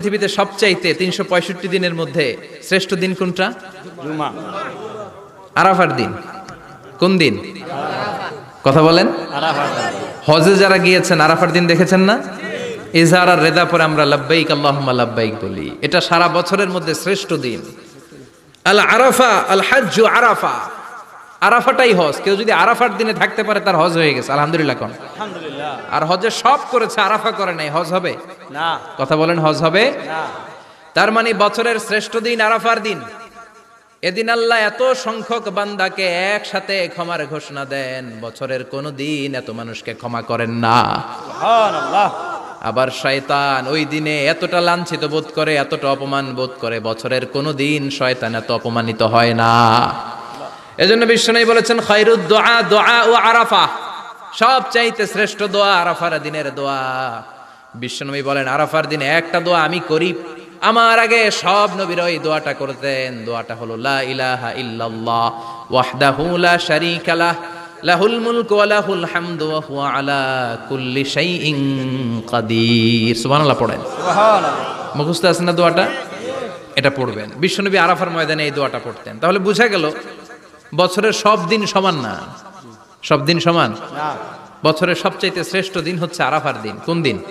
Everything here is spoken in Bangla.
পৃথিবীতে সবচাইতে ৩৬৫ দিনের মধ্যে শ্রেষ্ঠ দিন কোনটা? জুমা। আরাফার দিন। কোন দিন? কথা বলেন। আরাফাত। হজে যারা গিয়েছেন আরাফার দিন দেখেছেন না? ইজহার আর রেদা পরে আমরা লাব্বাইক আল্লাহুম্মা লাব্বাইক বলি। এটা সারা বছরের মধ্যে শ্রেষ্ঠ দিন। আল আরাফা আল হাজ্জু আরাফা। আরাফাটাই হজ। কেউ যদি আরাফার দিনে থাকতে পারে তার হজ হয়ে গেছে, আলহামদুলিল্লাহ কোন। আলহামদুলিল্লাহ। আর হজে সব করেছে, আরাফা করে নাই, হজ হবে না। কথা বলেন, হজ হবে না। তার মানে বছরের শ্রেষ্ঠ দিন আরাফার দিন। এদিন আল্লাহ এত সংখ্যক বান্দাকে একসাথে ক্ষমার ঘোষণা দেন, বছরের কোন দিন এত মানুষকে ক্ষমা করেন না। সুবহানাল্লাহ। আবার শয়তান ওই দিনে এতটা লাঞ্ছিত বোধ করে, এতটা অপমান বোধ করে, বছরের কোন দিন শয়তান এত অপমানিত হয় না। এজন্য বিশ্বনবী বলেছেন খায়রুদ দুআ দুআ ও আরাফা, সব চাইতে শ্রেষ্ঠ দোয়া আরাফার দিনের দোয়া। বিশ্বনবী বলেন আরাফার দিনে একটা দোয়া আমি করি, আমার আগে সব নবীরা এই দোয়াটা করতেন। দোয়াটা হলো লা ইলাহা ইল্লাল্লাহ ওয়াহদাহু লা শারীকা লাহ লাহুল মুলকু ওয়া লাহুল হামদু ওয়া হুয়া আলা কুল্লি শাইইন কাদির। সুবহানাল্লাহ পড়েন। সুবহানাল্লাহ। মুখস্থ আছে না দোয়াটা? এটা পড়বেন। বিশ্বনবী আরাফার ময়দানে এই দোয়াটা পড়তেন। তাহলে বোঝা গেল বছরের সব দিন সমান না। সব দিন সমান না। বছরের সবচাইতে শ্রেষ্ঠ দিন হচ্ছে আরাফার দিন। কোন দিন?